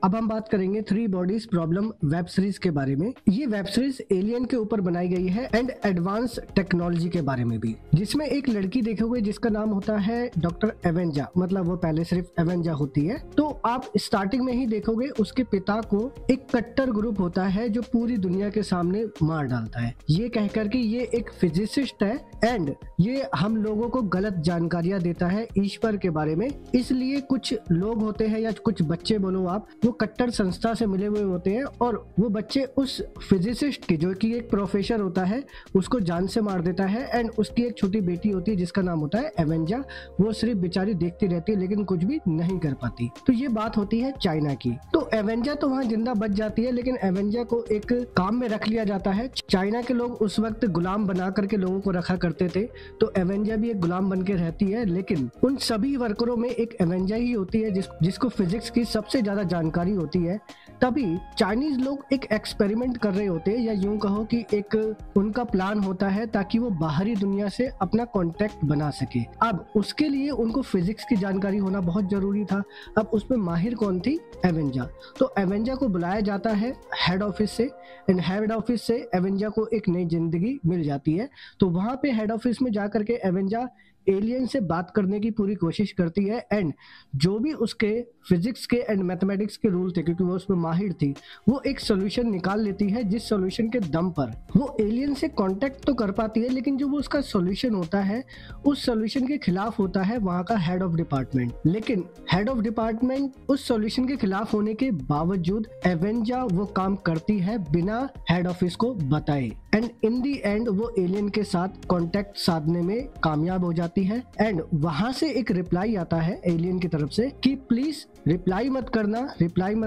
अब हम बात करेंगे three bodies problem web series के बारे में। ये वेब सीरीज एलियन के ऊपर बनाई गई है एंड एडवांस टेक्नोलॉजी के बारे में भी, जिसमें एक लड़की देखोगे जिसका नाम होता है डॉक्टर एवेंजा, मतलब वो पहले सिर्फ एवेंजा होती है। तो आप स्टार्टिंग में ही देखोगे उसके पिता को एक कट्टर ग्रुप होता है जो पूरी दुनिया के सामने मार डालता है, ये कहकर कि ये एक फिजिसिस्ट है एंड ये हम लोगों को गलत जानकारियां देता है ईश्वर के बारे में। इसलिए कुछ लोग होते हैं या कुछ बच्चे बोलो आप, वो कट्टर संस्था से मिले हुए होते हैं और वो बच्चे उस फिजिसिस्ट की, जो कि एक प्रोफेसर होता है, उसको जान से मार देता है। एंड उसकी एक छोटी बेटी होती है जिसका नाम होता है एवेंजा, वो सिर्फ बेचारी देखती रहती है लेकिन कुछ भी नहीं कर पाती। तो ये बात होती है चाइना की। तो एवेंजा तो वहाँ जिंदा बच जाती है, लेकिन एवेंजा को एक काम में रख लिया जाता है। चाइना के लोग उस वक्त गुलाम बना करके लोगों को रखा करते थे, तो एवेंजा भी एक गुलाम बन के रहती है। लेकिन उन सभी वर्करों में एक एवेंजा ही होती है जिसको फिजिक्स की सबसे ज्यादा जानकारी होती है। तभी चाइनीज लोग एक एक्सपेरिमेंट कर रहे होते हैं, या यूं कहो कि एक उनका प्लान होता है ताकि वो बाहरी दुनिया से अपना कांटेक्ट बना सके। अब उसके लिए उनको फिजिक्स की जानकारी होना बहुत जरूरी था। अब उसमें माहिर कौन थी? एवेंजा। तो एवेंजा को बुलाया जाता है हेड ऑफिस से एंड हेड ऑफिस से एवेंजा को एक नई जिंदगी मिल जाती है। तो वहां पे हेड ऑफिस में जाकर के एवेंजा एलियन से बात करने की पूरी कोशिश करती है एंड जो भी उसके फिजिक्स के एंड मैथमेटिक्स के रूल थे, क्योंकि वो उसमें माहिर थी, वो एक सोल्यूशन निकाल लेती है, जिस सोल्यूशन के दम पर वो एलियन से कांटेक्ट तो कर पाती है, लेकिन जो वो उसका सोल्यूशन होता है उस सोल्यूशन के खिलाफ होता है वहां का हेड ऑफ डिपार्टमेंट। लेकिन हेड ऑफ डिपार्टमेंट उस सोल्यूशन के खिलाफ होने के बावजूद एवेंजा वो काम करती है बिना हेड ऑफिस को बताए एंड इन दी एंड वो एलियन के साथ कांटेक्ट साधने में कामयाब हो जाती है। एंड वहां से एक रिप्लाई आता है एलियन की तरफ से कि प्लीज रिप्लाई मत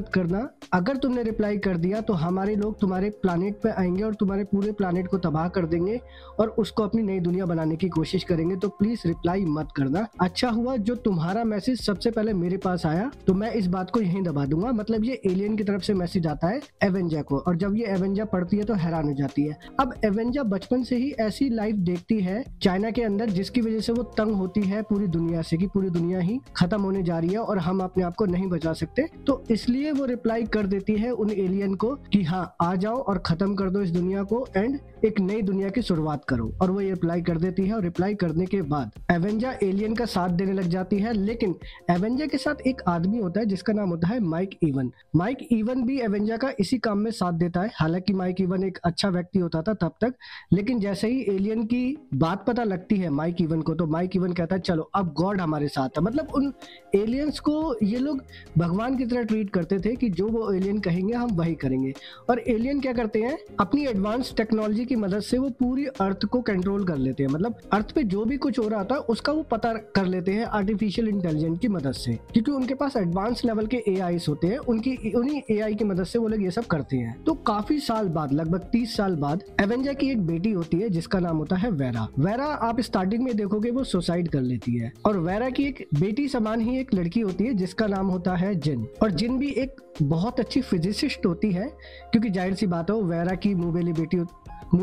करना, अगर तुमने रिप्लाई कर दिया तो हमारे लोग तुम्हारे प्लानेट पे आएंगे और तुम्हारे पूरे प्लानेट को तबाह कर देंगे और उसको अपनी नई दुनिया बनाने की कोशिश करेंगे, तो प्लीज रिप्लाई मत करना। अच्छा हुआ जो तुम्हारा मैसेज सबसे पहले मेरे पास आया, तो मैं इस बात को यहीं दबा दूंगा। मतलब ये एलियन की तरफ से मैसेज आता है एवेंजा को, और जब ये एवेंजा पढ़ती है तो हैरान हो जाती है। अब एवेंजा बचपन से ही ऐसी लाइफ देखती है चाइना के अंदर, जिसकी वजह से वो तंग होती है पूरी दुनिया से कि पूरी दुनिया ही खत्म होने जा रही है और हम अपने आप को नहीं बचा सकते। तो इसलिए वो रिप्लाई कर देती है उन एलियन को कि हाँ आ जाओ और खत्म कर दो इस दुनिया को एंड एक नई दुनिया की शुरुआत करो। और वो ये रिप्लाई कर देती है, और रिप्लाई करने के बाद एवेंजा एलियन का साथ देने लग जाती है। लेकिन एवेंजा के साथ एक आदमी होता है जिसका नाम होता है माइक इवन। माइक इवन भी एवेंजा का इसी काम में साथ देता है। हालांकि माइक इवन एक अच्छा व्यक्ति होता था तब तक, लेकिन जैसे ही एलियन की बात पता लगती है माइक इवन को, तो माइक इवन कहता है चलो अब गॉड हमारे साथ है। मतलब उन एलियंस को ये लोग भगवान की तरह ट्रीट करते थे कि जो वो एलियन कहेंगे हम वही करेंगे। और एलियन क्या करते हैं, अपनी एडवांस टेक्नोलॉजी की मदद से वो पूरी अर्थ को कंट्रोल कर लेते हैं। मतलब अर्थ पे जो भी कुछ हो रहा था उसका वो पता कर लेते हैं आर्टिफिशियल इंटेलिजेंस की मदद से, क्योंकि उनके पास एडवांस लेवल के एआई होते हैं। उन्हीं एआई की मदद से वो लोग ये सब करते हैं। तो काफी साल बाद, लगभग 30 साल बाद, एवेंजा की एक बेटी होती है जिसका नाम होता है वेरा। वेरा आप स्टार्टिंग में देखोगे वो सुसाइड कर लेती है। और वेरा की एक बेटी समान ही एक लड़की होती है जिसका नाम होता है जिन। और जिन भी एक बहुत अच्छी फिजिसिस्ट होती है, क्योंकि जाहिर सी बात है वेरा की मुंह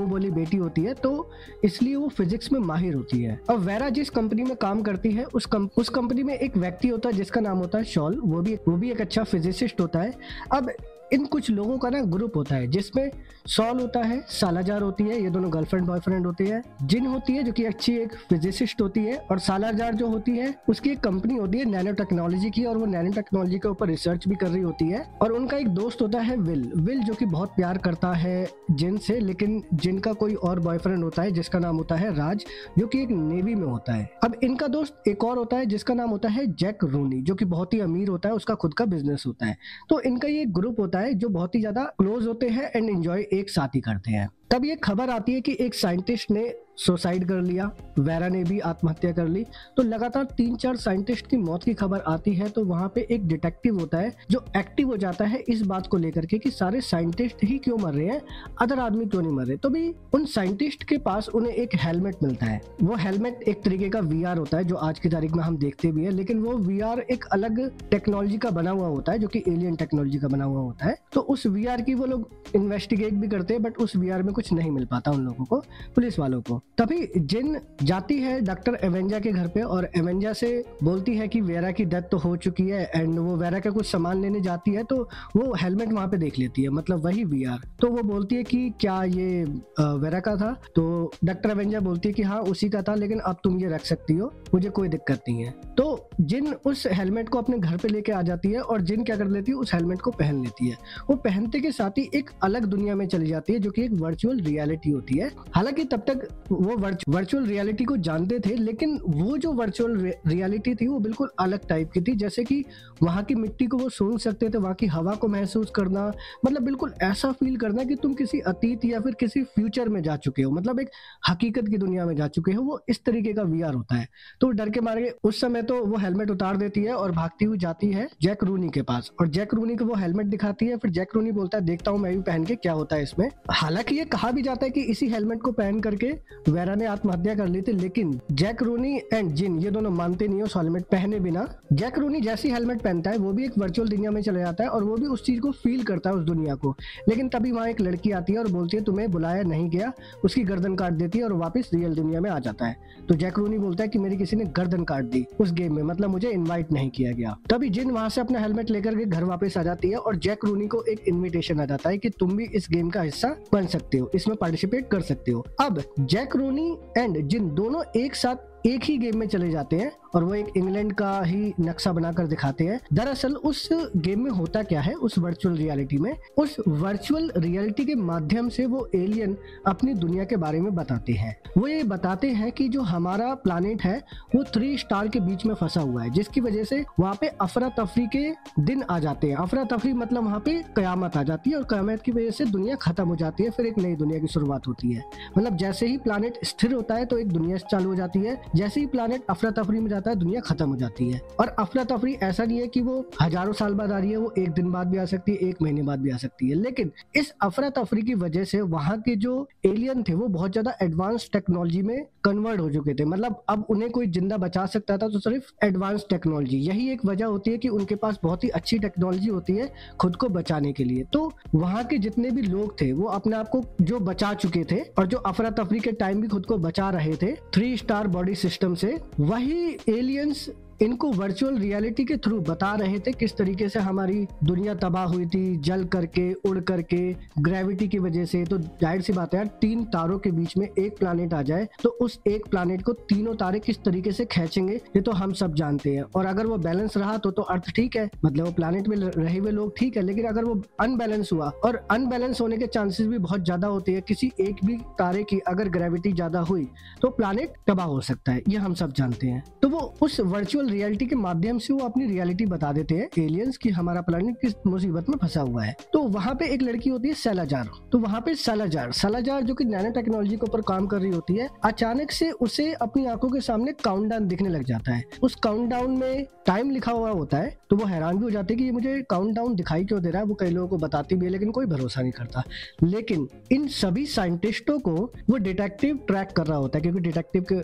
बोली बेटी होती है, तो इसलिए वो फिजिक्स में माहिर होती है। और वेरा जिस कंपनी में काम करती है उस कंपनी में एक व्यक्ति होता है जिसका नाम होता है शॉल। वो भी एक अच्छा फिजिसिस्ट होता है। अब इन कुछ लोगों का ना ग्रुप होता है जिसमें सॉल होता है, सालाजार होती है, ये दोनों गर्लफ्रेंड बॉयफ्रेंड होते हैं। जिन होती है जो कि अच्छी एक फिजिसिस्ट होती है, और सालाजार जो होती है उसकी एक कंपनी होती है नैनो टेक्नोलॉजी की, और वो नैनो टेक्नोलॉजी के ऊपर रिसर्च भी कर रही होती है। और उनका एक दोस्त होता है विल जो कि बहुत प्यार करता है जिन से, लेकिन जिनका कोई और बॉयफ्रेंड होता है जिसका नाम होता है राज, जो कि एक नेवी में होता है। अब इनका दोस्त एक और होता है जिसका नाम होता है जैक रूनी, जो कि बहुत ही अमीर होता है, उसका खुद का बिजनेस होता है। तो इनका ये ग्रुप होता है जो बहुत ही ज्यादा क्लोज होते हैं एंड एंजॉय एक साथ ही करते हैं। तब ये खबर आती है कि एक साइंटिस्ट ने सुसाइड कर लिया, वेरा ने भी आत्महत्या कर ली। तो लगातार 3-4 साइंटिस्ट की मौत की खबर आती है। तो वहां पे एक डिटेक्टिव होता है जो एक्टिव हो जाता है इस बात को लेकर के कि सारे साइंटिस्ट ही क्यों मर रहे हैं, अदर आदमी क्यों नहीं मर रहे। तो भी उन साइंटिस्ट के पास उन्हें एक हेलमेट मिलता है। वो हेलमेट एक तरीके का वीआर होता है जो आज की तारीख में हम देखते भी है, लेकिन वो वीआर एक अलग टेक्नोलॉजी का बना हुआ होता है जो कि एलियन टेक्नोलॉजी का बना हुआ होता है। तो उस वीआर की वो लोग इन्वेस्टिगेट भी करते हैं, बट उस वीआर में कुछ नहीं मिल पाता उन लोगों को, पुलिस वालों को। तभी जिन जाती है डॉक्टर एवेंजा के घर पे और एवेंजा से बोलती है कि वेरा की डेथ तो हो चुकी है, एंड वो वेरा का कुछ सामान लेने जाती है तो वो हेलमेट वहां पे देख लेती है, मतलब वही वीआर। तो वो बोलती है कि क्या ये वेरा का था? तो डॉक्टर एवेंजा बोलती है कि हाँ उसी का था, लेकिन अब तुम ये रख सकती हो, मुझे कोई दिक्कत नहीं है। तो जिन उस हेलमेट को अपने घर पे लेके आ जाती है और जिन क्या कर लेती है, उस हेलमेट को पहन लेती है। वो पहनते के साथ ही एक अलग दुनिया में चली जाती है जो कि एक वर्चुअल रियलिटी होती है। हालांकि तब तक वो वर्चुअल रियलिटी को जानते थे, लेकिन वो जो वर्चुअल रियलिटी थी वो बिल्कुल अलग टाइप की थी। जैसे कि वहां की मिट्टी को वो सूंघ सकते थे, वहां की हवा को महसूस करना, मतलब बिल्कुल ऐसा फील करना कि तुम किसी अतीत या फिर किसी फ्यूचर में जा चुके हो, मतलब एक हकीकत की दुनिया में जा चुके हो। वो इस तरीके का वीआर होता है। तो डर के मारे उस समय तो वो हेलमेट उतार देती है और भागती हुई जाती है जैक रूनी के पास, और जैक रूनी को वो हेलमेट दिखाती है। फिर जैक रूनी बोलता है देखता हूँ मैं भी पहन के क्या होता है इसमें। हालांकि ये कहा भी जाता है कि इसी हेलमेट को पहन करके वेरा ने आत्महत्या कर ली थी, लेकिन जैक रूनी एंड जिन ये दोनों मानते नहीं उस हेलमेट पहने बिना। जैक रूनी जैसी हेलमेट पहनता है वो भी एक वर्चुअल दुनिया में चले जाता है और वो भी उस चीज को फील करता है, उस दुनिया को। लेकिन तभी वहां एक लड़की आती है और बोलती है तुम्हें बुलाया नहीं गया, उसकी गर्दन काट देती है और वापस रियल दुनिया में आ जाता है। तो जैक रूनी बोलता है कि मेरी किसी ने गर्दन काट दी उस गेम में, मतलब मुझे इनवाइट नहीं किया गया। तभी जिन वहां से अपना हेलमेट लेकर के घर वापस आ जाती है और जैक रूनी को एक इनविटेशन आ जाता है कि तुम भी इस गेम का हिस्सा बन सकते हो, इसमें पार्टिसिपेट कर सकते हो। अब जैक रूनी एंड जिन दोनों एक साथ एक ही गेम में चले जाते हैं और वो एक इंग्लैंड का ही नक्शा बनाकर दिखाते हैं। दरअसल उस गेम में होता क्या है, उस वर्चुअल रियलिटी में, उस वर्चुअल रियलिटी के माध्यम से वो एलियन अपनी दुनिया के बारे में बताते हैं। वो ये बताते हैं कि जो हमारा प्लैनेट है वो 3 स्टार के बीच में फंसा हुआ है, जिसकी वजह से वहाँ पे अफरा तफरी के दिन आ जाते हैं। अफरा तफरी मतलब वहाँ पे कयामत आ जाती है और कयामत की वजह से दुनिया खत्म हो जाती है, फिर एक नई दुनिया की शुरुआत होती है। मतलब जैसे ही प्लैनेट स्थिर होता है तो एक दुनिया चालू हो जाती है, जैसे ही प्लैनेट अफरा तफरी में जाता है दुनिया खत्म हो जाती है। और अफरा तफरी ऐसा नहीं है कि वो हजारों साल बाद आ रही है, वो एक दिन बाद भी आ सकती है, एक महीने बाद भी आ सकती है। लेकिन इस अफरा तफरी की वजह से वहां के जो एलियन थे वो बहुत ज्यादा एडवांस टेक्नोलॉजी में कन्वर्ट हो चुके थे। मतलब अब उन्हें कोई जिंदा बचा सकता था तो सिर्फ एडवांस टेक्नोलॉजी, यही एक वजह होती है कि उनके पास बहुत ही अच्छी टेक्नोलॉजी होती है खुद को बचाने के लिए। तो वहां के जितने भी लोग थे वो अपने आप को जो बचा चुके थे और जो अफरा तफरी के टाइम भी खुद को बचा रहे थे 3 स्टार बॉडी सिस्टम से, वही एलियंस इनको वर्चुअल रियलिटी के थ्रू बता रहे थे किस तरीके से हमारी दुनिया तबाह हुई थी, जल करके, उड़ करके, ग्रेविटी की वजह से। तो जाहिर सी बात है यार, 3 तारों के बीच में एक प्लैनेट आ जाए तो उस एक प्लैनेट को तीनों तारे किस तरीके से खींचेंगे ये तो हम सब जानते हैं। और अगर वो बैलेंस रहा तो अर्थ ठीक है, मतलब वो प्लैनेट में रहे हुए लोग ठीक है, लेकिन अगर वो अनबैलेंस हुआ, और अनबैलेंस होने के चांसेस भी बहुत ज्यादा होते हैं, किसी एक भी तारे की अगर ग्रेविटी ज्यादा हुई तो प्लैनेट तबाह हो सकता है, ये हम सब जानते हैं। तो वो उस वर्चुअल रियलिटी के माध्यम से वो अपनी रियलिटी बता देते हैं एलियंस की हमारा प्लैनेट किस मुसीबत में फंसा हुआ है। तो वहां पे एक लड़की होती है सलाजार। तो वहां पे सलाजार जो कि नैनो टेक्नोलॉजी के ऊपर काम कर रही होती है, अचानक से उसे अपनी आंखों के सामने काउंटडाउन दिखने लग जाता है। उस काउंटडाउन में टाइम लिखा हुआ होता है, तो वो हैरान भी हो जाती है कि ये मुझे काउंटडाउन दिखाई क्यों दे रहा है। वो कई लोगों को बताती भी है लेकिन कोई भरोसा नहीं करता। लेकिन इन सभी साइंटिस्टों को वो डिटेक्टिव ट्रैक कर रहा होता है, क्योंकि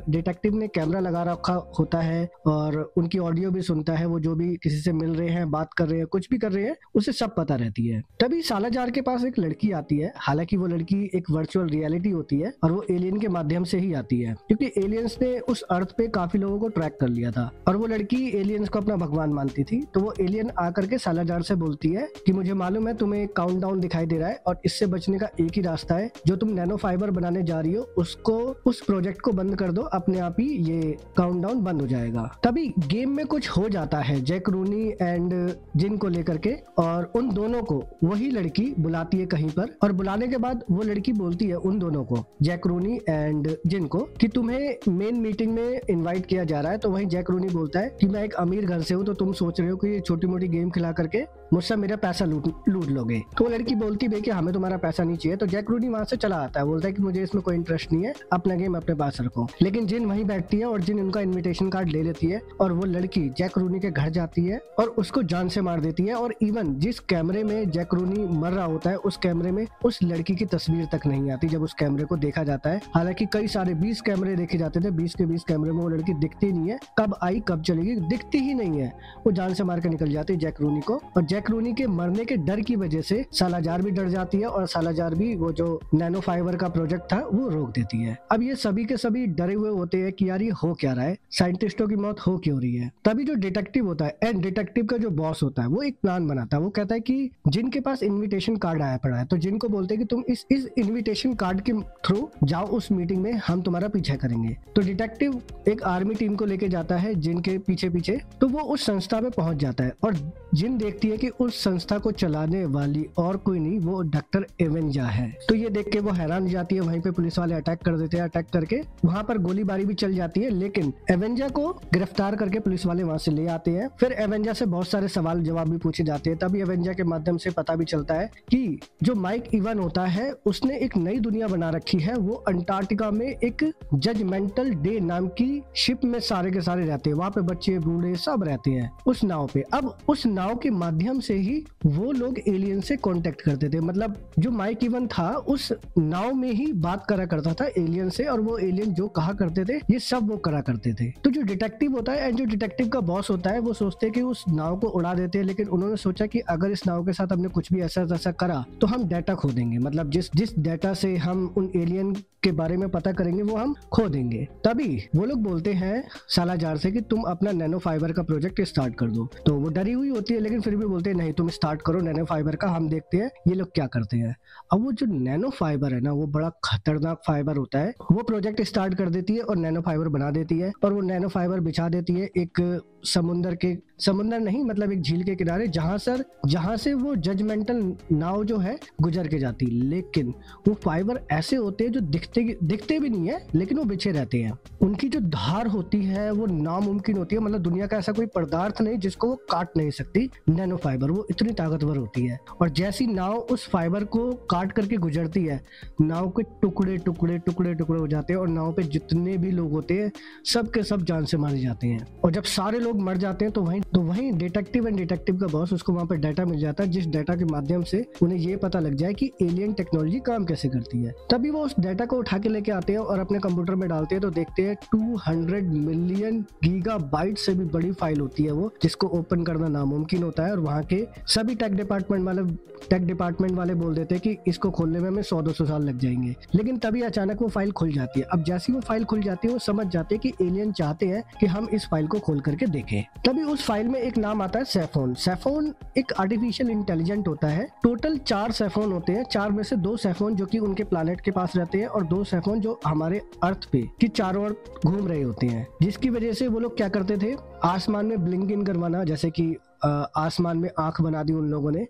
डिटेक्टिव ने कैमरा लगा रखा होता है और उनकी ऑडियो भी सुनता है। वो जो भी किसी से मिल रहे हैं, बात कर रहे हैं, कुछ भी कर रहे हैं, उसे सब पता रहती है। तभी सालाजार के पास एक लड़की आती है। हालांकि वो लड़की एक वर्चुअल रियलिटी होती है और वो एलियन के माध्यम से ही आती है, क्योंकि एलियंस ने उस अर्थ पे काफी लोगों को ट्रैक कर लिया था और वो लड़की एलियंस को अपना भगवान मानती थी। तो वो एलियन आकर के सालाजार से बोलती है कि मुझे मालूम है तुम्हें काउंटडाउन दिखाई दे रहा है और इससे बचने का एक ही रास्ता है, जो तुम नैनो फाइबर बनाने जा रही हो उसको, उस प्रोजेक्ट को बंद कर दो, अपने आप ही ये काउंटडाउन बंद हो जाएगा। तभी गेम में कुछ हो जाता है जैक रूनी एंड जिन को लेकर के, और उन दोनों को वही लड़की बुलाती है कहीं पर, और बुलाने के बाद वो लड़की बोलती है उन दोनों को, जैक रूनी एंड जिन को, कि तुम्हें मेन मीटिंग में इनवाइट किया जा रहा है। तो वहीं जैक रूनी बोलता है कि मैं एक अमीर घर से हूँ, तो तुम सोच रहे हो कि ये छोटी मोटी गेम खिला करके मुझसे मेरा पैसा लूट लोगे। तो वो लड़की बोलती है कि हमें तुम्हारा पैसा नहीं चाहिए। तो जैक रूनी वहां से चला आता है, बोलता है कि मुझे इसमें कोई इंटरेस्ट नहीं है, अपना गेम अपने पास रखो। लेकिन जिन वहीं बैठती है और जिन उनका इन्विटेशन कार्ड ले लेती है और और वो लड़की जैक रूनी के घर जाती है और उसको जान से मार देती है। और इवन जिस कैमरे में जैक रूनी मर रहा होता है उस कैमरे में उस लड़की की तस्वीर तक नहीं आती जब उस कैमरे को देखा जाता है। हालांकि कई सारे 20 कैमरे देखे जाते थे, 20 के 20 कैमरे में वो लड़की दिखती नहीं है, कब आई कब चलेगी दिखती ही नहीं है। वो जान से मार के निकल जाती है जैक रूनी को, और जैक रूनी के मरने के डर की वजह से सालाजार भी डर जाती है और सालाजार भी वो जो नैनो फाइबर का प्रोजेक्ट था वो रोक देती है। अब ये सभी के सभी डरे हुए होते हैं कि यार ये हो क्या रहा है, साइंटिस्टों की मौत हो क्यों रही है। तभी जो डिटेक्टिव होता है एंड डिटेक्टिव का जो बॉस होता है वो एक प्लान बनाता है। वो कहता है कि जिनके पास इनविटेशन कार्ड आया पड़ा है तो जिनको बोलते हैं कि तुम इस इनविटेशन कार्ड के थ्रू जाओ उस मीटिंग में, हम तुम्हारा पीछा करेंगे। तो डिटेक्टिव एक आर्मी टीम को लेके जाता है जिनके पीछे पीछे, तो वो उस संस्था में पहुंच जाता है और जिन देखती है कि उस संस्था को चलाने वाली और कोई नहीं वो डॉक्टर एवेंजा है। तो ये देख के वो हैरान हो जाती है। वहीं पे पुलिस वाले अटैक कर देते हैं, अटैक करके वहां पर गोलीबारी भी चल जाती है, लेकिन एवेंजा को गिरफ्तार करके पुलिस वाले वहां से ले आते हैं। फिर एवेंजा से बहुत सारे सवाल जवाब भी पूछे जाते हैं। तभी एवेंजा के माध्यम से पता भी चलता है कि जो माइक इवन होता है उसने एक नई दुनिया बना रखी है। वो अंटार्कटिका में एक जजमेंटल डे नाम की शिप में सारे के सारे रहते हैं, वहां पे बच्चे बूढ़े सब रहते हैं उस नाव पे। अब उस नाव के माध्यम से ही वो लोग एलियन से कांटेक्ट करते थे, मतलब जो माइक इवन था उस नाव में ही बात करा करता था एलियन से, और वो एलियन जो कहा करते थे ये सब वो करा करते थे। तो जो डिटेक्टिव होता है एंड जो डिटेक्टिव का बॉस होता है वो सोचते हैं कि उस नाव को उड़ा देते हैं, लेकिन उन्होंने सोचा कि अगर इस नाव के साथ हमने कुछ भी ऐसा वैसा करा तो हम डाटा खो देंगे, मतलब जिस डाटा से हम उन एलियन के बारे में पता करेंगे वो हम खो देंगे। तभी वो लोग बोलते हैं सालाजार से कि तुम अपना नैनो फाइबर का प्रोजेक्ट स्टार्ट कर दो। तो वो डरी हुई होती है लेकिन फिर भी बोलते हैं नहीं तुम स्टार्ट करो नैनो फाइबर का, हम देखते हैं ये लोग क्या करते हैं। अब वो जो नैनो फाइबर है ना वो बड़ा खतरनाक फाइबर होता है। वो प्रोजेक्ट स्टार्ट कर देती है और नैनो फाइबर बना देती है, और वो नैनो फाइबर बिछा देती है एक समुंदर नहीं मतलब एक झील के किनारे, जहां से वो जजमेंटल नाव जो है गुजर के जाती। लेकिन वो फाइबर ऐसे होते हैं जो दिखते भी नहीं है लेकिन वो बिछे रहते हैं। उनकी जो धार होती है वो नामुमकिन होती है, मतलब दुनिया का ऐसा कोई पदार्थ नहीं जिसको वो काट नहीं सकती नैनो फाइबर, वो इतनी ताकतवर होती है। और जैसी नाव उस फाइबर को काट करके गुजरती है नाव के टुकड़े टुकड़े टुकड़े टुकड़े हो जाते हैं और नाव पे जितने भी लोग होते हैं सब के सब जान से मारे जाते हैं। और जब सारे लोग मर जाते हैं तो वहीं डिटेक्टिव एंड डिटेक्टिव का बॉस उसको वहां पर डाटा मिल जाता है, जिस डाटा के माध्यम से उन्हें ये पता लग जाए कि एलियन टेक्नोलॉजी काम कैसे करती है। तभी वो उस डाटा को उठा के लेके आते हैं और अपने कंप्यूटर में डालते हैं तो देखते हैं 200 मिलियन गीगाबाइट से भी बड़ी फाइल होती है वो, जिसको ओपन करना नामुमकिन होता है। और वहाँ के सभी टेक डिपार्टमेंट वाले बोल देते हैं कि इसको खोलने में हमें 100-200 साल लग जाएंगे। लेकिन तभी अचानक वो फाइल खुल जाती है। अब जैसी वो फाइल खुल जाती है वो समझ जाते हैं कि एलियन चाहते हैं कि हम इस फाइल को खोल करके देखें। तभी उस फाइल में एक नाम आता है सेफोन। सेफोन एक आर्टिफिशियल इंटेलिजेंट होता है। टोटल 4 सेफोन होते हैं, 4 में से 2 सेफोन जो कि उनके प्लैनेट के पास रहते हैं और 2 सेफोन जो हमारे अर्थ पे की चारों ओर घूम रहे होते हैं, जिसकी वजह से वो लोग क्या करते थे आसमान में ब्लिंक इन करवाना, जैसे कि आसमान में आंख बना दी उन लोगों ने,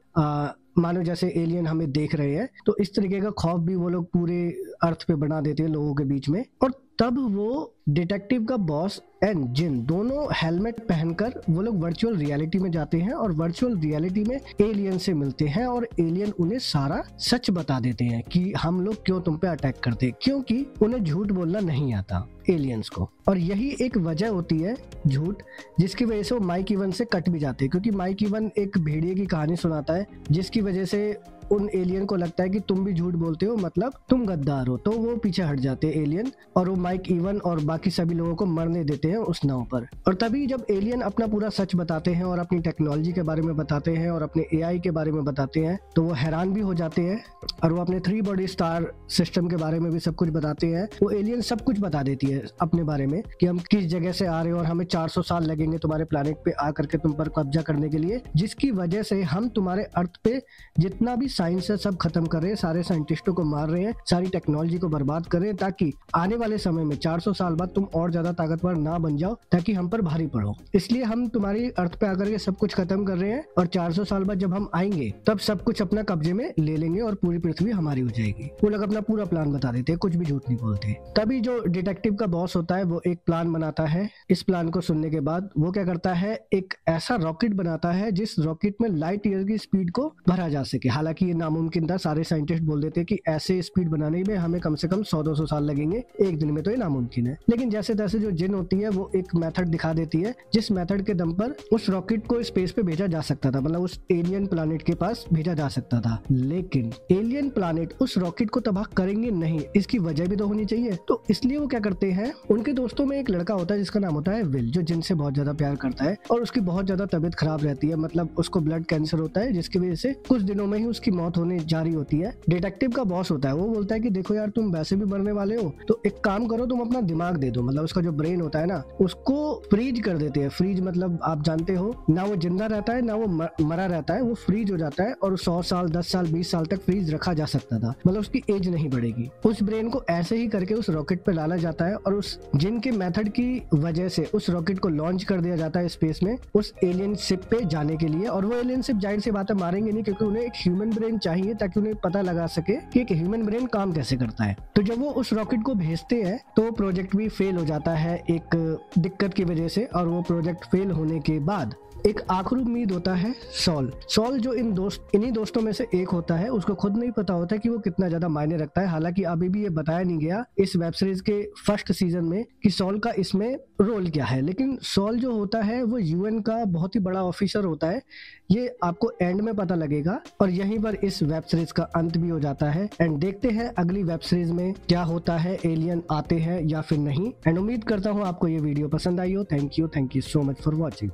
मानो जैसे एलियन हमें देख रहे हैं। तो इस तरीके का खौफ भी वो लोग पूरे अर्थ पे बना देते हैं लोगों के बीच में। और तब वो डिटेक्टिव का बॉस एंड जिन दोनों हेलमेट पहनकर वो लोग वर्चुअल रियलिटी में जाते हैं और वर्चुअल रियलिटी में एलियन से मिलते हैं और एलियन उन्हें सारा सच बता देते हैं कि हम लोग क्यों तुम पे अटैक करते हैं, क्योंकि उन्हें झूठ बोलना नहीं आता एलियंस को। और यही एक वजह होती है झूठ, जिसकी वजह से वो माइक इवन से कट भी जाते हैं, क्योंकि माइक इवन एक भेड़िए की कहानी सुनाता है जिसकी वजह से उन एलियन को लगता है कि तुम भी झूठ बोलते हो मतलब तुम गद्दार हो। तो वो पीछे हट जाते हैं एलियन और वो माइक इवन और बाकी सभी लोगों को मरने देते हैं उस नाव पर। और तभी जब एलियन अपना पूरा सच बताते हैं और अपनी टेक्नोलॉजी के बारे में बताते हैं और अपने एआई के बारे में बताते हैं तो वो हैरान भी हो जाते हैं और वो अपने 3 बॉडी स्टार सिस्टम के बारे में भी सब कुछ बताते हैं। वो एलियन सब कुछ बता देती है अपने बारे में कि हम किस जगह से आ रहे हैं और हमें 400 साल लगेंगे तुम्हारे प्लैनेट पे आकर के तुम पर कब्जा करने के लिए, जिसकी वजह से हम तुम्हारे अर्थ पे जितना भी साइंस है सब खत्म कर रहे हैं, सारे साइंटिस्टों को मार रहे हैं, सारी टेक्नोलॉजी को बर्बाद कर रहे हैं, ताकि आने वाले समय में 400 साल बाद तुम और ज्यादा ताकतवर ना बन जाओ ताकि हम पर भारी पड़ो। इसलिए हम तुम्हारी अर्थ पे आकर के सब कुछ खत्म कर रहे हैं और 400 साल बाद जब हम आएंगे तब सब कुछ अपना कब्जे में ले लेंगे और पूरी पृथ्वी हमारी हो जाएगी। वो लोग अपना पूरा प्लान बता देते हैं, कुछ भी झूठ नहीं बोलते। तभी जो डिटेक्टिव का बॉस होता है वो एक प्लान बनाता है। इस प्लान को सुनने के बाद वो क्या करता है, एक ऐसा रॉकेट बनाता है जिस रॉकेट में लाइट ईयर की स्पीड को भरा जा सके। हालांकि ये नामुमकिन था। सारे साइंटिस्ट बोल देते कि ऐसे स्पीड बनाने में हमें कम से कम 100-200 साल लगेंगे, एक दिन में तो ये नामुमकिन है। लेकिन जैसे तैसे जो जिन होती है वो एक मेथड दिखा देती है, जिस मेथड के दम पर उस रॉकेट को स्पेस पे भेजा जा सकता था, मतलब उस एलियन प्लैनेट के पास भेजा जा सकता था। लेकिन एलियन प्लैनेट उस रॉकेट को तबाह करेंगे नहीं, इसकी वजह भी तो होनी चाहिए। तो इसलिए वो क्या करते हैं, उनके दोस्तों में एक लड़का होता है जिसका नाम होता है विल, जो जिन से बहुत ज्यादा प्यार करता है और उसकी बहुत ज्यादा तबीयत खराब रहती है, मतलब उसको ब्लड कैंसर होता है, जिसकी वजह से कुछ दिनों में ही उसकी मौत होने जा रही होती है। डिटेक्टिव का बॉस होता है, वो बोलता है कि देखो यार, तुम वैसे भी मरने वाले हो, तो एक काम करो, तुम अपना दिमाग दे दो, मतलब उसका जो ब्रेन होता है ना, उसको फ्रीज कर देते हैं। फ्रीज मतलब आप जानते हो ना, वो जिंदा रहता है ना वो मरा रहता है, वो फ्रीज हो जाता है और 100 साल 10 साल 20 साल तक फ्रीज रखा जा सकता था, मतलब उसकी एज नहीं बढ़ेगी। उस ब्रेन को ऐसे ही करके उस रॉकेट पे डाला जाता है और उस जिन के मेथड की वजह से उस रॉकेट को लॉन्च कर दिया जाता है स्पेस में उस एलियन शिप पे जाने के लिए। और वो एलियन शिप जाहिर सी बात है मारेंगे नहीं, क्योंकि उन्हें एक ह्यूमन ब्रेन चाहिए ताकि उन्हें पता लगा सके कि एक ह्यूमन ब्रेन काम कैसे करता है। तो जब वो उस रॉकेट को भेजते हैं तो प्रोजेक्ट भी फेल हो जाता है एक दिक्कत की वजह से, और वो प्रोजेक्ट फेल होने के बाद एक आखिरी उम्मीद होता है सॉल जो इन्हीं दोस्तों में से एक होता है। उसको खुद नहीं पता होता कि वो कितना ज्यादा मायने रखता है। हालांकि अभी भी ये बताया नहीं गया इस वेब सीरीज के फर्स्ट सीजन में कि सॉल का इसमें रोल क्या है। लेकिन सॉल जो होता है वो यूएन का बहुत ही बड़ा ऑफिसर होता है, ये आपको एंड में पता लगेगा। और यहीं पर इस वेब सीरीज का अंत भी हो जाता है। एंड देखते हैं अगली वेब सीरीज में क्या होता है, एलियन आते हैं या फिर नहीं। एंड उम्मीद करता हूँ आपको ये वीडियो पसंद आई हो। Thank you so much for watching.